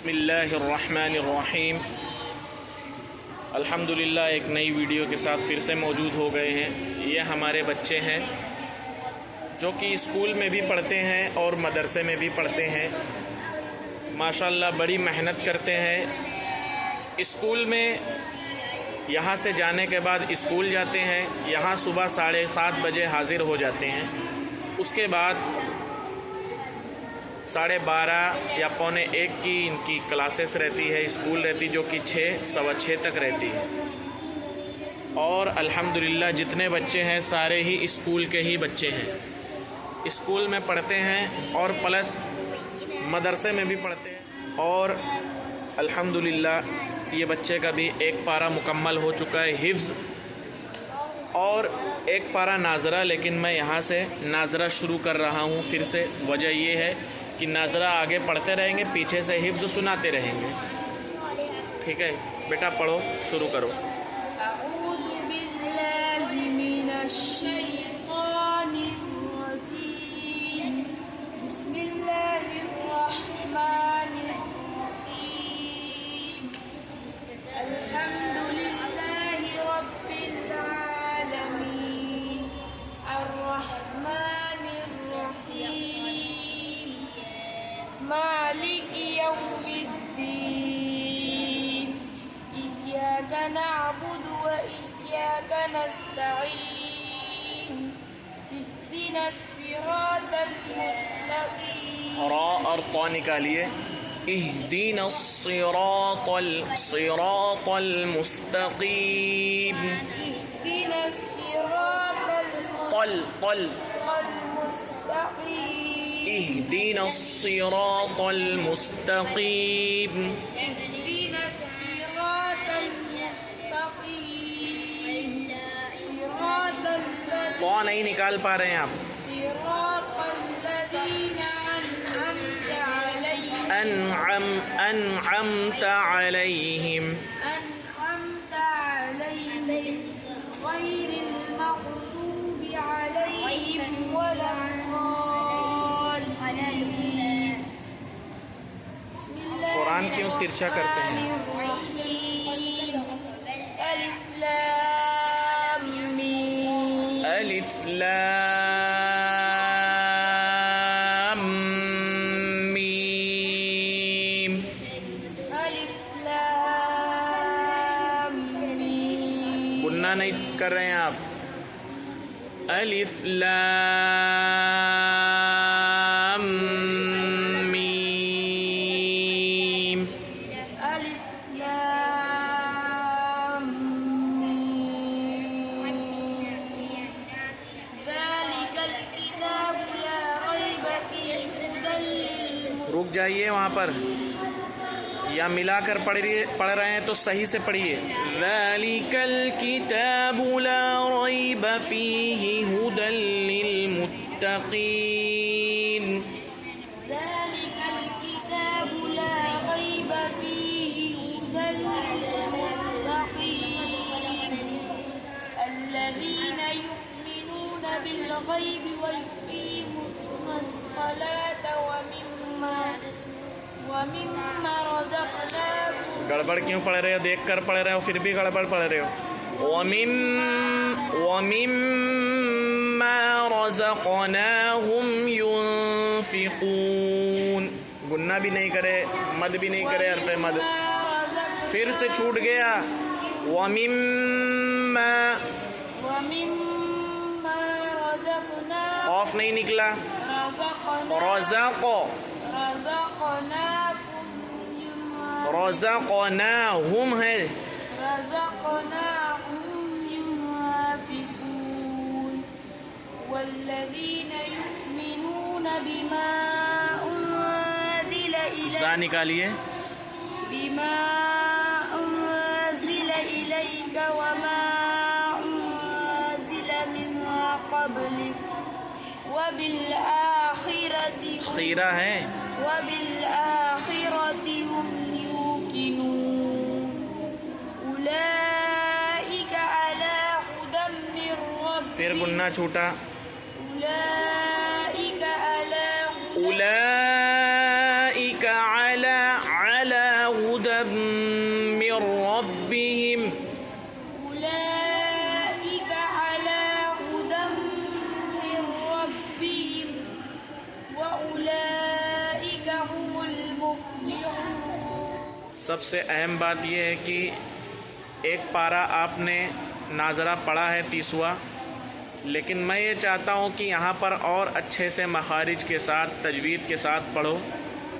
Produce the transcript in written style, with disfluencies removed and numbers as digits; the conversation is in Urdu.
بسم اللہ الرحمن الرحیم۔ الحمدللہ ایک نئی ویڈیو کے ساتھ پھر سے موجود ہو گئے ہیں۔ یہ ہمارے بچے ہیں جو کہ اسکول میں بھی پڑھتے ہیں اور مدرسے میں بھی پڑھتے ہیں۔ ماشاءاللہ بڑی محنت کرتے ہیں۔ اسکول میں یہاں سے جانے کے بعد اسکول جاتے ہیں، یہاں صبح 7:30 بجے حاضر ہو جاتے ہیں۔ اس کے بعد 12:30 یا 12:45 کی ان کی کلاسز رہتی ہے، اسکول رہتی جو کہ 6 سوا 6 تک رہتی ہے۔ اور الحمدللہ جتنے بچے ہیں سارے ہی اسکول کے ہی بچے ہیں، اسکول میں پڑھتے ہیں اور پلس مدرسے میں بھی پڑھتے ہیں۔ اور الحمدللہ یہ بچے کا بھی ایک پارہ مکمل ہو چکا ہے حفظ، اور ایک پارہ ناظرہ، لیکن میں یہاں سے ناظرہ شروع کر رہا ہوں پھر سے۔ وجہ یہ ہے کہ ناظرہ آگے پڑھتے رہیں گے، پیچھے سے حفظ سناتے رہیں گے۔ ٹھیک ہے بیٹا، پڑھو، شروع کرو۔ اعوذ باللہ من الشیطان الرجیم، بسم اللہ الرحمن الرحیم، الحمدللہ رب العالمین، الرحمن الرحیم، مالک یوم الدین، إياك نعبد وإياك نستعين، اهدنا الصراط المستقيم۔ را اور طا نکالیے۔ اهدنا الصراط المستقیم۔ اهدنا الصراط المستقيم، اهدنا الصراط المستقیم۔ اهدنا الصراط المستقيم، صراط الذين طا نہیں نکال پا رہے ہیں آپ۔ صراط الذين أنعمت عليهم، انعمت علیہم، أنعمت عليهم غير المغضوب عليهم ولا الضالين۔ بسم الله قرآن کیوں ترچھا کرتے ہیں؟ الرحمن الرحیم، الف لام میم، الف لام میم۔ الف لام میم، گننا نہیں کر رہے ہیں آپ۔ الف لام میم۔ الف لام میم، ذلك الكتاب لا ريب فيه هدى للمتقين۔ رک جائیے وہاں پر، یا ملا کر پڑھ رہے ہیں تو صحیح سے پڑھیے۔ ذَلِكَ الْكِتَابُ لَا رَيْبَ فِيهِ هُدًى لِّلْمُتَّقِينَ۔ ذلك الكتاب لا ريب فيه هدى للمتقين، الذين يؤمنون بالغيب ويقيمون الصلاة ومما رزقناهم۔ گڑبڑ کیوں پڑھ رہے ہو؟ دیکھ کر پڑھ رہے ہو پھر بھی گڑبڑ پڑھ رہے ہو۔ وَمِمَّا رَزَقْنَاهُمْ يُنْفِقُونَ۔ گننا بھی نہیں کرے، مد بھی نہیں کرے، حرف مد پھر سے چھوٹ گیا۔ وَمِمَّا، رزقناهم، آف نہیں نکلا، رزق، رزقناہم ہے۔ رزقناهم ينفقون، والذين يؤمنون بما أنزل زا إليك نکالیے۔ وما أنزل من قبلك وبالآخرة خیرہ ہے۔ وبالآخرة هم يوقنون، أولئك على هدى من ربهم، پھر گننا چھوٹا۔ أولئك على هدى اولئک علی على هدى من ربهم أولئك على هدى من ربهم وأولئك هم المفلحون. سب سے اہم بات یہ ہے کہ ایک پارہ آپ نے ناظرہ پڑھا ہے 30واں، لیکن میں یہ چاہتا ہوں کہ یہاں پر اور اچھے سے مخارج کے ساتھ تجوید کے ساتھ پڑھو